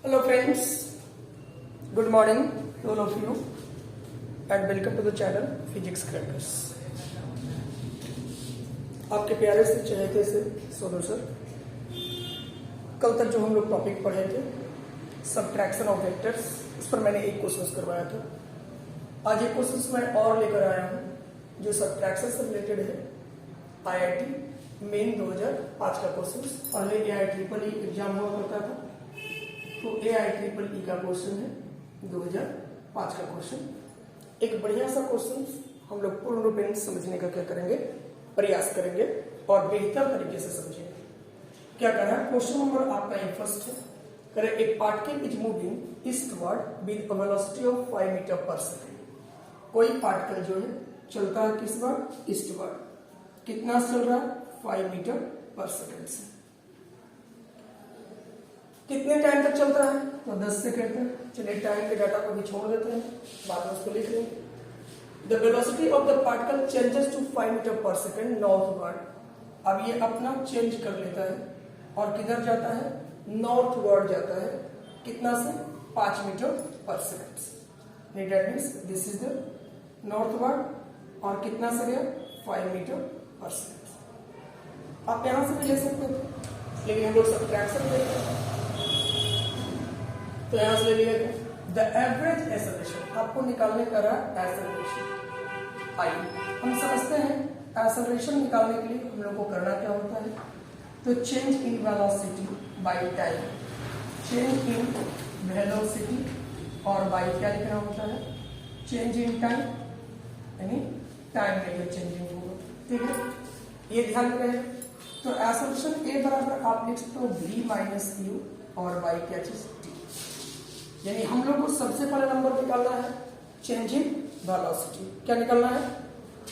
Hello friends, good morning to all of you and welcome to the channel Physics Crackers। आपके प्यारे से चहेते से Sonu sir. कल तक जो हम लोग टॉपिक पढ़े थे सबट्रैक्शन ऑफ वेक्टर्स, उस पर मैंने एक क्वेश्चन करवाया था। आज एक क्वेश्चन मैं और लेकर आया हूँ जो सबट्रैक्शन से रिलेटेड है। IIT मेन 2005 का क्वेश्चन, पहले AIEEE एग्जाम हुआ करता था, तो AIEEE का क्वेश्चन है 2005 का क्वेश्चन। एक बढ़िया सा क्वेश्चन हम लोग पूर्ण रूप में समझने का क्या करेंगे, प्रयास करेंगे और बेहतर तरीके से समझेंगे। क्या करना है, क्वेश्चन नंबर आपका ये फर्स्ट है। करे एक particle is moving eastward with a velocity of 5 metre per second. कोई पार्टिकल जो है चलता है किस बार, ईस्टवर्ड। कितना चल रहा है, 5 मीटर पर सेकेंड से। कितने टाइम तक चलता है, तो 10 सेकेंड तक। चलिए टाइम के डाटा को भी छोड़ देते हैं, बाद में उसको लिख लेंगे। The velocity of the particle changes to 5 metre per second northward. अब ये अपना चेंज कर लेता है और किधर जाता है, नॉर्थवर्ड जाता है। कितना से, 5 metre per second. That means this is the northward और कितना से गया, 5 मीटर पर सेकेंड। आप यहां से भी ले सकते थे, लेकिन हम लोग सबट्रैक्शन करते हैं तो यहां से ले लिया गया। द एवरेज एक्सेलरेशन आपको निकालने का रहा, एक्सेलरेशन। आइए हम समझते हैं एक्सेलरेशन निकालने के लिए हम लोग को करना क्या होता है, तो change in velocity by time. Change in velocity और बाय क्या लिखना होता है, चेंज इन टाइम, यानी टाइम में जो चेंजिंग होगा। ठीक है, ये ध्यान रहे। तो एक्सेलरेशन ए बराबर आप लिख सकते हो v माइनस यू और बाई क्या चीज टी। यानी हम लोग को सबसे पहले नंबर निकालना है चेंज इन वेलोसिटी। क्या निकालना है,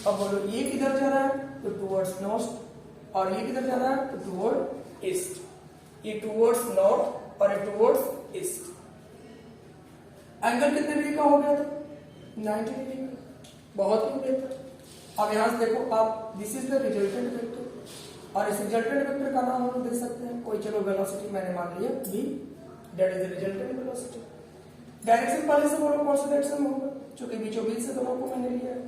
अब बोलो ये किधर जा रहा है, तो टुवर्ड्स नॉर्थ, और ये किधर जा रहा है, तो टुवर्ड ईस्ट। ये टुवर्ड्स नॉर्थ और ये टुवर्ड्स ईस्ट। एंगल कितने डिग्री का हो गया था, 90 डिग्री का। बहुत ही बेहतर। अब यहां से देखो आप, this is the resultant vector और इस रिजल्टेंट वेक्टर का नाम हम दे सकते हैं कोई। चलो वेलोसिटी मैंने मान लिया v, that is the resultant velocity. Direction पहले से बोलो कौन सा डायरेक्शन होगा, चूंकि बीचों बीच से दोनों को मैंने लिया है,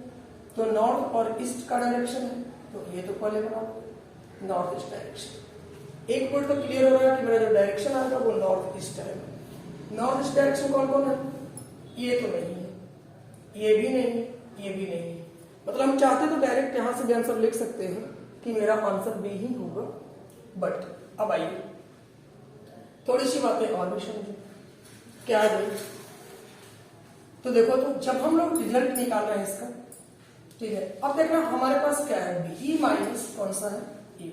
तो नॉर्थ और ईस्ट का डायरेक्शन है, तो ये तो पहले बनाओ नॉर्थ ईस्ट डायरेक्शन। एक पॉइंट तो क्लियर हो रहा है कि मेरा जो डायरेक्शन आएगा वो नॉर्थ ईस्ट आएगा। नॉर्थ ईस्ट डायरेक्शन कौन कौन है, ये तो नहीं है, ये भी नहीं है, ये भी नहीं है। मतलब हम चाहते तो डायरेक्ट यहां से भी आंसर लिख सकते हैं कि मेरा आंसर बी ही होगा। बट अब आइए थोड़ी सी बातें और भी समझे। क्या है भाई, तो देखो, तो जब हम लोग रिजल्ट निकाल रहे हैं इसका, ठीक है, अब देखना हमारे पास क्या है, बी माइनस कौन सा है, यू।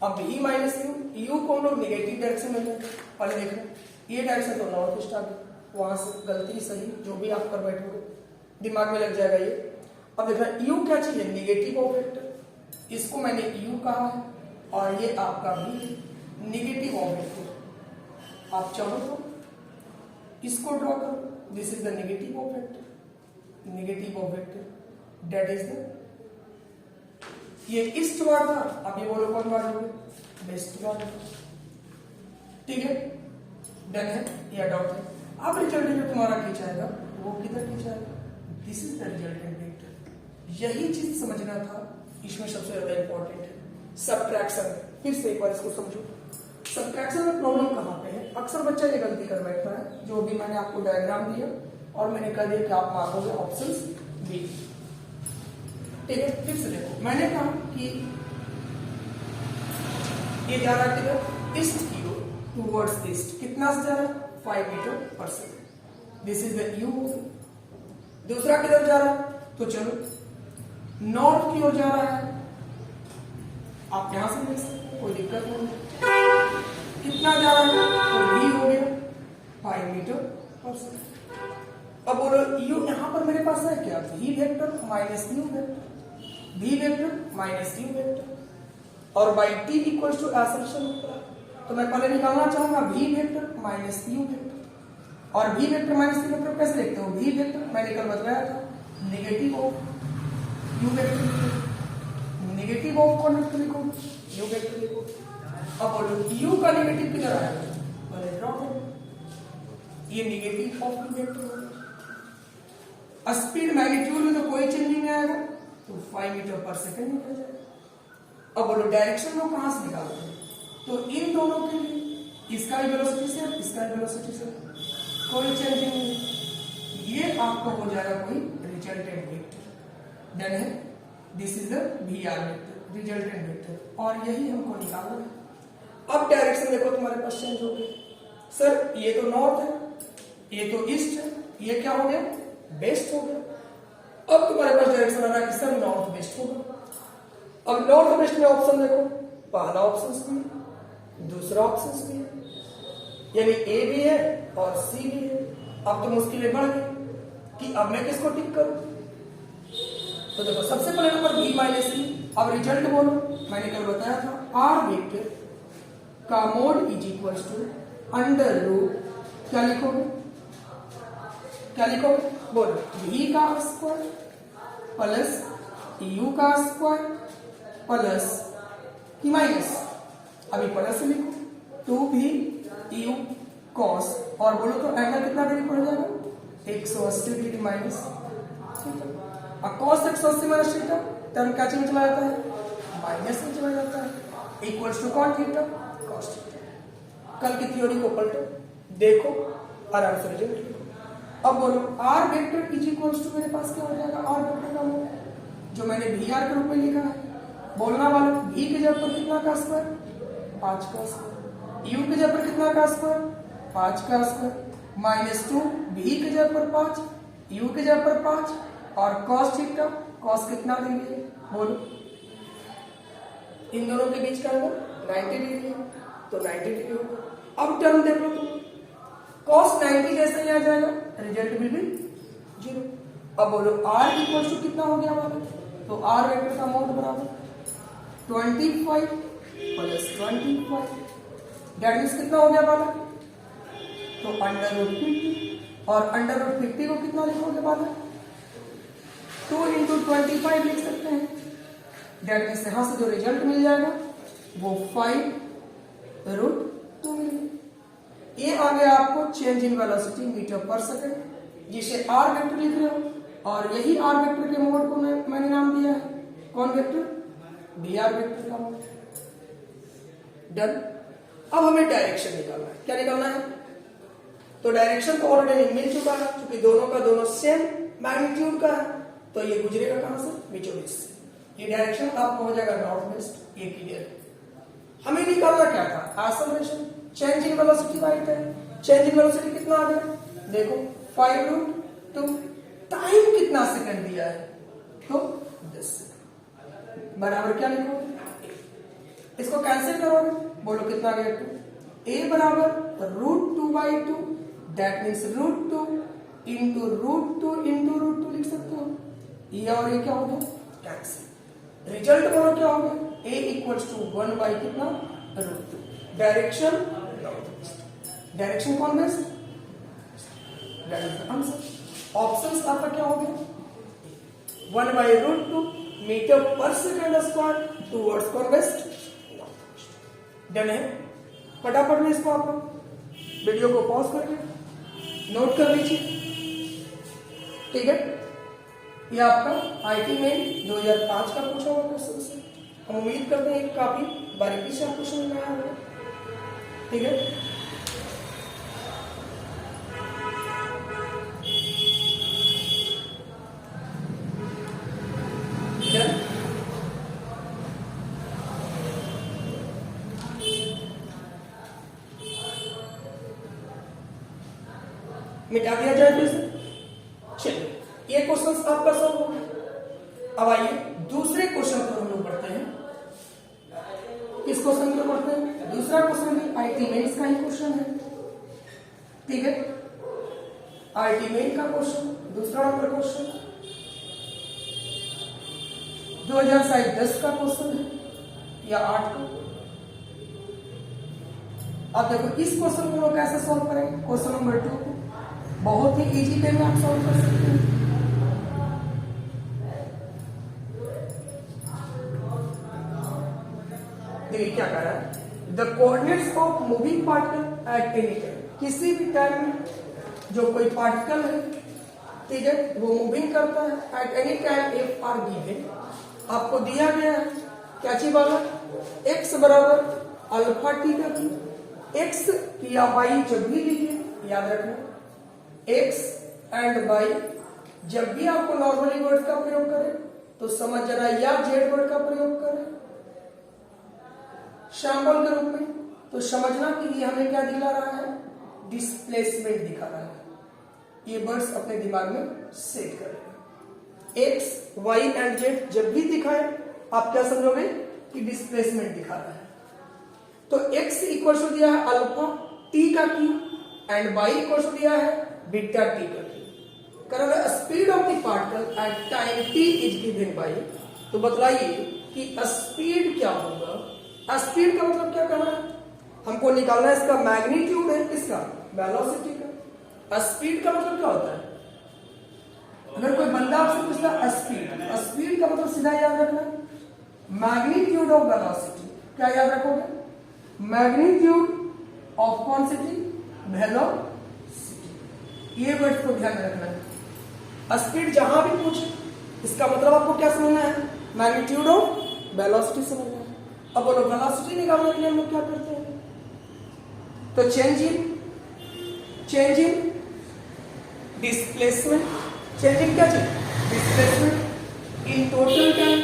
अब बी माइनस यू, यू को हम लोग निगेटिव डायरेक्शन में लेंगे। पहले देखना ये डायरेक्शन तो नॉर्थ ईस्ट आ गया, वहां से गलती सही जो भी आप कर बैठोगे दिमाग में लग जाएगा ये। अब देखना यू क्या चीज है, निगेटिव ऑफ वेक्टर। इसको मैंने यू कहा है और ये आपका भी निगेटिव ऑफ वेक्टर। आप चाहो तो इसको ड्रॉ करो, this is the negative of vector. Negative of vector that is the, ये ईस्ट वार्ड था, अब ये बोलो कौन वार्ड हो गया, वेस्ट वार्ड। ठीक है, डन है, या डॉट है। अब रिजल्ट जो तुम्हारा खींचाएगा वो किधर खींचाएगा, this is the resultant vector. यही चीज समझना था, इसमें सबसे ज्यादा इंपॉर्टेंट है सबट्रैक्शन। फिर से एक बार इसको समझो, सबट्रैक्शन में प्रॉब्लम कहां पे है। अक्सर बच्चा ये गलती कर बैठता है, जो भी मैंने आपको डायग्राम दिया और मैंने कह दिया कि आप मांगोगे ऑप्शन बी। ठीक है, फिर से देखो, मैंने कहा कि ये जा रहा है किधर, ईस्ट की ओर, टुवर्ड्स ईस्ट। कितना से जा रहा है, 5 metre per second. This is the you. दूसरा किधर जा रहा है, तो चलो नॉर्थ की ओर जा रहा है। आप यहां से देख सकते हैं, कोई दिक्कत नहीं। कितना जा रहा है, तो v हो गया 5 मीटर पर सेकेंड। अब बोलो u, यहां पर मेरे पास है क्या, v vector minus u vector, v vector minus u vector और by t equal to acceleration होता है। तो मैं पहले निकालना चाहूंगा v vector minus u vector. और v vector minus u vector कैसे लिखते हो, v वेक्टर मैंने कल बताया था negative of u vector, negative of कौन वेक्टर लिखो, u वेक्टर लिखो। अब बोलो u का नेगेटिव किधर आएगा, मैंने ड्रॉ कर ये निगेटिव ऑफ बी वेक्टर हो गया। स्पीड मैग्नीट्यूड में तो कोई चेंज नहीं आएगा, तो 5 मीटर पर सेकेंड निकल जाएगा। अब बोलो डायरेक्शन को कहां से निकालते हैं, तो इन दोनों के लिए इसका वेलोसिटी से इसका वेलोसिटी से कोई चेंज नहीं है, ये आपका हो जाएगा कोई रिजल्टेंट वेक्टर। डन है, this is the V R vector, resultant vector, और यही हमको निकालना है। अब डायरेक्शन देखो तुम्हारे पास चेंज हो गए, सर ये तो नॉर्थ है, ये तो ईस्ट है, ये क्या हो गया, वेस्ट हो गया। अब तुम्हारे पास डायरेक्शन आ रहा है कि सर नॉर्थ वेस्ट होगा। अब नॉर्थ वेस्ट में ऑप्शन देखो, पहला ऑप्शन भी है, दूसरा ऑप्शन भी है, यानी ए भी है और सी भी है। अब तो मुश्किलें बढ़ गई कि अब मैं किसको टिक करूं, तो देखो सबसे पहले नंबर बी माइनस सी। अब रिजल्ट बोलो, मैंने कल बताया था आर वेक्टर का mod is equal to under root, क्या लिखोगे, क्या लिखोगे, बोलो v का स्क्वायर प्लस u का स्क्वायर प्लस माइनस, अभी प्लस लिखो 2v u cos, और बोलो तो एंगल कितना डिग्री पड़ जाएगा, 180 डिग्री माइनस, ठीक है। अब cos 180 माइनस थीटा, टर्म क्या चीज चला जाता है, माइनस में चला जाता है, इक्वल्स टू कॉन थीटा cos थीटा। कल की थ्योरी को पलटो, देखो आराम से रिजल्ट लिखो। अब बोलो R vector is equals to, मेरे पास क्या हो जाएगा, आर वेक्टर का मोड जो मैंने वी आर के रूप में लिखा है, बोलना वाला v के जगह पर कितना का स्क्वायर, 5 का स्क्वायर, u के जगह पर कितना का स्क्वायर, 5 का स्क्वायर, माइनस 2 v के जगह पर 5, u के जगह पर 5, और cos थीटा, cos कितना देंगे, बोलो इन दोनों के बीच का एंगल 90 डिग्री है, तो 90 डिग्री होगा। अब टर्म देख लो तुम, cos 90 जैसे ही आ जाएगा, रिजल्ट विल बी 0। अब बोलो r इक्वल टू कितना हो गया हमारा, तो r वेक्टर का मोड बराबर 25 प्लस 25, दैट मींस कितना हो गया वाला, तो अंडर रूट 50, और अंडर रूट 50 को कितना लिखोगे वाला, 2 इंटू 25 लिख सकते हैं, दैट मींस यहां से जो रिजल्ट मिल जाएगा वो 5 रूट 2 मिलेगा। ये आ गया आपको चेंज इन वेलोसिटी मीटर पर सेकंड, जिसे आर वेक्टर लिख रहे हो, और यही आर वेक्टर के मोड को मैंने नाम दिया है, कौन वेक्टर, बी आर वेक्टर का मोड। डन। अब हमें डायरेक्शन निकालना है, क्या निकालना है, तो डायरेक्शन तो ऑलरेडी मिल चुका है, क्योंकि दोनों का दोनों सेम मैग्नीट्यूड का है, तो ये गुजरेगा कहां से, बीचों बीच से। ये डायरेक्शन आपको हो जाएगा नॉर्थ वेस्ट, ये क्लियर। हमें निकालना क्या था, acceleration, change in velocity by time. Change in velocity कितना आ गया, देखो 5 रूट 2, टाइम कितना सेकंड दिया है, तो 10 सेकंड, बराबर क्या लिखोगे, इसको कैंसिल करोगे, बोलो कितना गया, 2, a बराबर root 2 by 2, that means root 2 into root 2 into root 2 लिख सकते हो, ये और ये क्या हो गया, कैंसिल। रिजल्ट बोलो क्या हो गया, a इक्वल्स टू 1 बाई कितना, रूट 2। डायरेक्शन डायरेक्शन कौन best, that is the answer. Options आपका क्या हो गया, 1 बाई रूट 2 मीटर पर सेकंड स्क्वायर टूवर्ड्स कौन वेस्ट। डन है, फटाफट में इसको आप वीडियो को पॉज करके नोट कर लीजिए, ठीक है। ये आपका आईटी में 2005 का पूछा हुआ क्वेश्चन से, हम उम्मीद करते हैं काफी बारीकी से आपको समझ में आया होगा, ठीक है। मिटा दिया जाए फिर से, चलिए ये क्वेश्चन आपका सॉल्व हो गया। अब आइए दूसरे क्वेश्चन पर हम लोग बढ़ते हैं। किस क्वेश्चन पर बढ़ते हैं, दूसरा क्वेश्चन भी आईटी मेंस का ही क्वेश्चन है, ठीक है। आईटी मेन का क्वेश्चन, दूसरा नंबर क्वेश्चन 2010 का क्वेश्चन है या 8 का। अब देखो इस क्वेश्चन को लोग कैसे सॉल्व करेंगे, क्वेश्चन नंबर 2 को बहुत ही इजी वे में आप सॉल्व कर सकते हैं। देखिए क्या कह रहा है, the coordinates of moving particle at any time, किसी भी टाइम में जो कोई पार्टिकल है, ठीक है, वो मूविंग करता है at any time if R given, आपको दिया गया है क्या चीज वाला, x बराबर अल्फा टी का x या y जब भी लीजिए याद रखना x एंड y जब भी आपको नॉर्मली वर्ड का प्रयोग करें तो समझ जाना या जेड वर्ड का प्रयोग करें शैम्पल के रूप में, तो समझना कि ये हमें क्या दिखा रहा है, डिस्प्लेसमेंट दिखा रहा है। ये वर्ड्स अपने दिमाग में सेट कर लेना। एक्स वाई एंड जेड जब भी दिखाए आप क्या समझोगे कि डिस्प्लेसमेंट दिखा रहा है। तो x इक्वल टू दिया है अल्फा टी का Q and y equal to दिया है बीटा टी का क्यू। करें speed of the particle at time t is given by, तो बतलाइए कि स्पीड क्या होगा। स्पीड का मतलब क्या करना है, हमको निकालना है इसका मैग्नीट्यूड है, किसका, वेलोसिटी का। स्पीड का मतलब क्या होता है, अगर कोई बंदा आपसे पूछता स्पीड, स्पीड का मतलब सीधा याद रखना मैग्नीट्यूड ऑफ वेलोसिटी। क्या याद रखोगे, मैग्नीट्यूड ऑफ क्वांटिटी वेलोसिटी, ये वर्ड को ध्यान में रखना है। स्पीड जहां भी पूछे इसका मतलब आपको क्या समझना है, मैग्नीट्यूड ऑफ वेलोसिटी समझना है। अब बोलो वेलोसिटी निकालने के लिए हम लोग क्या करते हैं, तो change in displacement, change in क्या चीज, डिस्प्लेसमेंट इन टोटल टाइम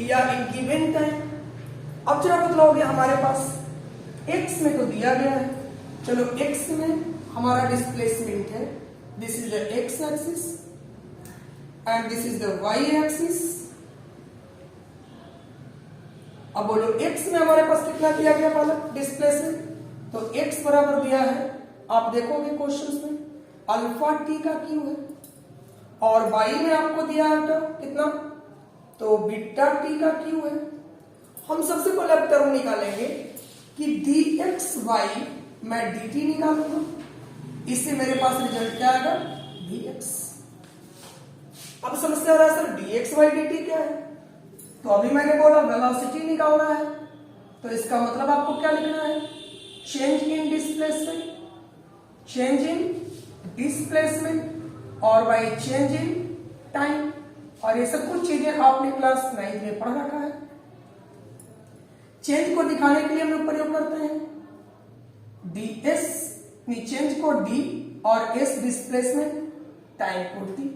या इन गिवन टाइम। अब जरा बतलाओगे हमारे पास x में तो दिया गया है, चलो x में हमारा डिस्प्लेसमेंट है, this is the x axis and this is the y axis. अब बोलो x में हमारे पास कितना दिया गया वाला डिस्प्लेसमेंट, तो x बराबर दिया है, आप देखोगे क्वेश्चंस में अल्फा टी का क्यू है और y में आपको दिया है कितना, तो बीटा टी का क्यू है। हम सबसे पहले अब टर्म निकालेंगे कि dxy मैं dt निकालूंगा, इससे मेरे पास रिजल्ट क्या आएगा, dx। अब समस्या आ रहा है सर dxy dt क्या है, तो अभी मैंने बोला वेलोसिटी निकालना है, तो इसका मतलब आपको क्या लिखना है, change in displacement, change in displacement और बाय चेंज इन टाइम। और ये सब कुछ चीजें आपने क्लास 9 में पढ़ रखा है। चेंज को दिखाने के लिए हम लोग प्रयोग करते हैं ds, चेंज को d और s डिस्प्लेसमेंट, टाइम को t।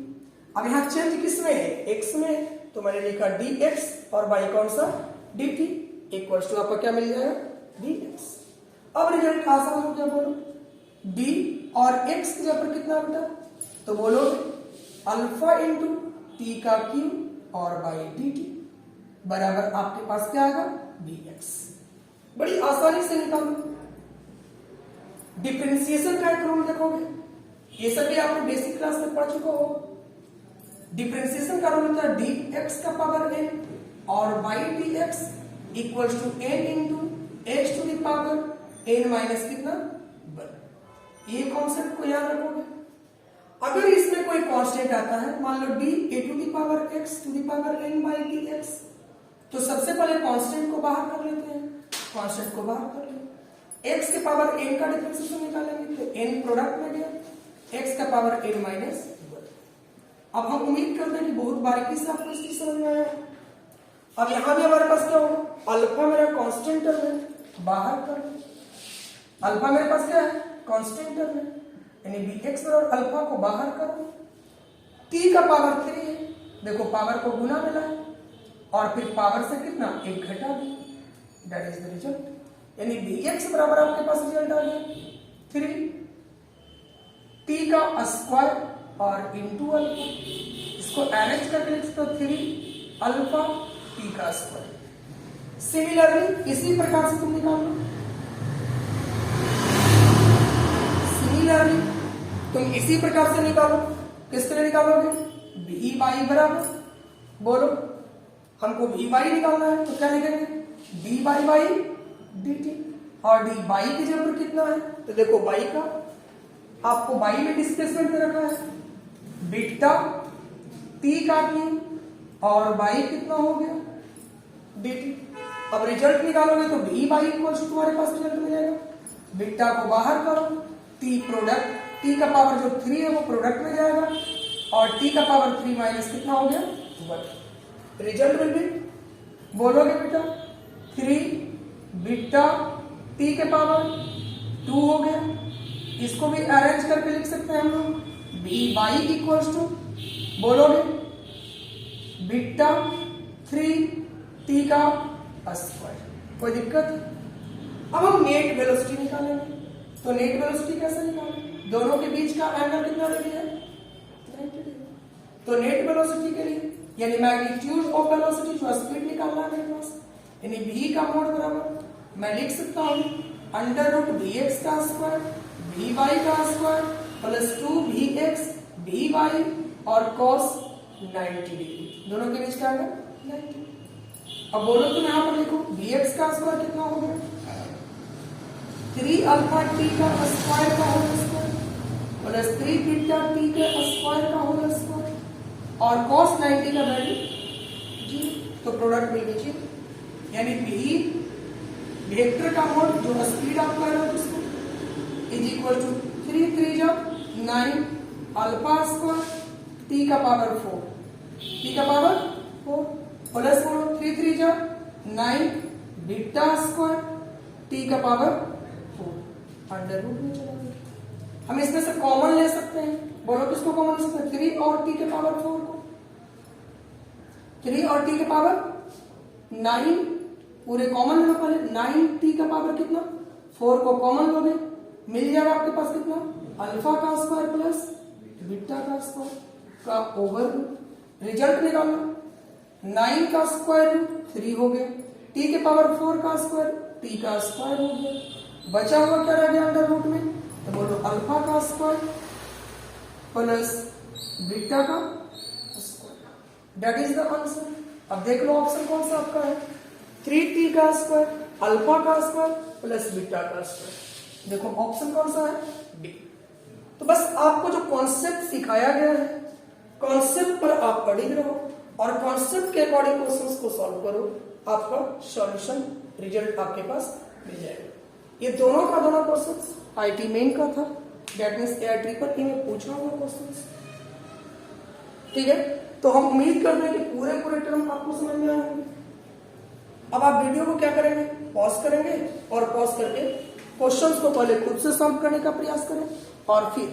अब यहां चेंज किसमें है, x में है, तो मैंने लिखा dx और y कौन सा dt इक्वल्स टू आपका क्या मिल जाएगा dx। अब रिजल्ट आसान हो गया, बोलो d और x की जगह पर कितना बेटा, तो बोलो अल्फा इंटू टी का क्यू और बाई dt बराबर आपके पास क्या आएगा dx। बड़ी आसानी से निकालो। डिफरेंशिएशन का एक रूल देखोगे, ये सभी आपने बेसिक क्लास में पढ़ चुका हो। डिफरेंशिएशन का रूल होता है dx का पावर n और by dx equals to n into h to the power n minus कितना 1। ये कॉन्सेप्ट को याद रखोगे। अगर इसमें कोई कांस्टेंट आता है, मान लो d a to the power x to the power n by dx, तो सबसे पहले कांस्टेंट को बाहर कर लेते हैं, कांस्टेंट को बाहर कर लेते, x के पावर n का डिफरेंशिएशन निकालेंगे तो n प्रोडक्ट में गया, x का पावर n माइनस 1। अब हम उम्मीद करते हैं कि बहुत बारीकी से आपको इस चीज समझ में आया। अब यहां भी हमारे पास क्या होगा, अल्फा मेरा कांस्टेंट टर्म है, बाहर कर, अल्फा मेरे पास क्या है कांस्टेंट टर्म है, यानी bx और अल्फा को बाहर करो, t का पावर 3 है, देखो पावर को गुना मिला है और फिर पावर से कितना एक घटा दिया, दैट इज द रिजल्ट। यानी bx बराबर आपके पास रिजल्ट आ गया 3 t का स्क्वायर और इंटू अल्फा, इसको अरेंज करके लिख सकते हो 3 अल्फा t का स्क्वायर। सिमिलरली इसी प्रकार से तुम निकालो, सिमिलरली तुम इसी प्रकार से निकालो, किस तरह निकालोगे, डी बाई बराबर, बोलो हमको डी बाई निकालना है तो क्या लिखेंगे D by by D T, और डी बाई की जगह पर कितना है, तो देखो बाई का आपको बाई में डिस्प्लेसमेंट में रखा है बीटा टी का क्यू और बाई कितना हो गया डी टी। अब रिजल्ट निकालोगे तो डी बाई इक्वल तुम्हारे पास रिजल्ट मिलेगा, बीटा को बाहर करो, टी प्रोडक्ट t का पावर जो 3 है वो प्रोडक्ट में जाएगा और t का पावर 3 माइनस कितना हो गया 1। रिजल्ट विल बी, बोलोगे बेटा 3 बीटा t के पावर 2 हो गया। इसको भी अरेंज करके लिख सकते हैं हम लोग बी वाई इक्वल्स टू, बोलोगे बीटा 3 t का स्क्वायर। कोई दिक्कत? अब हम नेट वेलोसिटी निकालेंगे। तो नेट वेलोसिटी कैसे निकालेंगे? दोनों के बीच का एंगल कितना डिग्री है 90 डिग्री। तो नेट वेलोसिटी के लिए यानी मैग्नीट्यूड ऑफ वेलोसिटी जो स्पीड निकालना है मेरे पास, यानी v का मोड बराबर मैं लिख सकता हूं अंडर रूट vx का स्क्वायर vy का स्क्वायर प्लस 2vx vy और cos 90 डिग्री। दोनों के बीच का एंगल 90। अब बोलो तुम यहां पर लिखो vx का स्क्वायर कितना हो गया 3 अल्फा t का स्क्वायर का whole square plus 3 beta t का स्क्वायर का होल स्क्वायर और cos 90 का वैल्यू जी, तो प्रोडक्ट मिल गई जी। यानी v वेक्टर का मोड जो स्पीड आप कह रहे हो उसको इज इक्वल टू 3 3 जा 9 अल्फा स्क्वायर t का पावर 4 t का पावर 4 प्लस 3 3 जा 9 बीटा स्क्वायर t का पावर 4 अंडर रूट में चला गया। हम इसमें से कॉमन ले सकते हैं, बोलो किसको कॉमन ले सकते हैं 3 और t के पावर 4 को, 3 और t के पावर 9 पूरे कॉमन लेना पहले 9 t का पावर कितना 4 को कॉमन लोगे मिल जाएगा आपके पास कितना अल्फा का स्क्वायर प्लस बीटा का स्क्वायर का ओवर रूट। रिजल्ट निकालना 9 का स्क्वायर रूट 3 हो गया, t के पावर 4 का स्क्वायर t का स्क्वायर हो गया, बचा हुआ क्या रह गया अंडर रूट में, तो बोलो अल्फा का स्क्वायर प्लस बीटा का square. That is the answer. अब देख लो ऑप्शन कौन सा आपका है 3t का स्क्वायर अल्फा का स्क्वायर प्लस बीटा का स्क्वायर। देखो ऑप्शन कौन सा है डी। तो बस आपको जो कॉन्सेप्ट सिखाया गया है कॉन्सेप्ट पर आप पढ़ी रहो और कॉन्सेप्ट के अकॉर्डिंग क्वेश्चंस को सॉल्व करो, आपका सॉल्यूशन रिजल्ट आपके पास मिल जाएगा। ये दोनों का दोनों क्वेश्चंस आईटी मेन का था, that means AI triple E में पूछा हुआ क्वेश्चंस। ठीक है, तो हम उम्मीद करते हैं कि पूरे टर्म आपको समझ में आए होंगे। अब आप वीडियो को क्या करेंगे पॉज करेंगे और पॉज करके क्वेश्चंस को पहले खुद से सॉल्व करने का प्रयास करें और फिर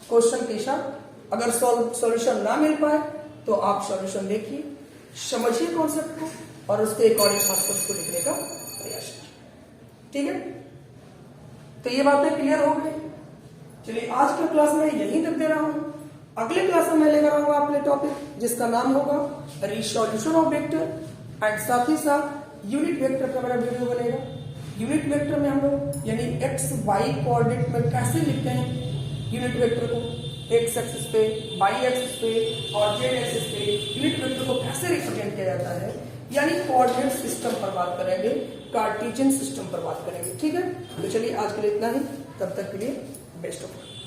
क्वेश्चन के साथ अगर सॉल्यूशन ना मिल पाए तो आप सॉल्यूशन देखिए, समझिए कॉन्सेप्ट को और उसके अकॉर्डिंग आंसर्स को लिखने का प्रयास कीजिए। ठीक है, तो ये बातें क्लियर हो गई। चलिए आज का क्लास में यहीं तक दे रहा हूं। अगले क्लास में मैं लेकर आऊंगा अपने टॉपिक जिसका नाम होगा रिसोल्यूशन ऑफ वेक्टर एंड साथ ही साथ यूनिट वेक्टर का मेरा वीडियो बनेगा। यूनिट वेक्टर में हम लोग यानी एक्स वाई कोऑर्डिनेट में कैसे लिखते हैं यूनिट वेक्टर को, एक्स एक्सिस पे, वाई एक्सिस पे और जेड एक्सिस पे यूनिट वेक्टर को कैसे रिप्रेजेंट किया जाता है, यानी कोऑर्डिनेट सिस्टम पर बात करेंगे, कार्टेशियन सिस्टम पर बात करेंगे। ठीक है, तो चलिए आज के लिए इतना ही, तब तक के लिए बेस्ट ऑफ लक।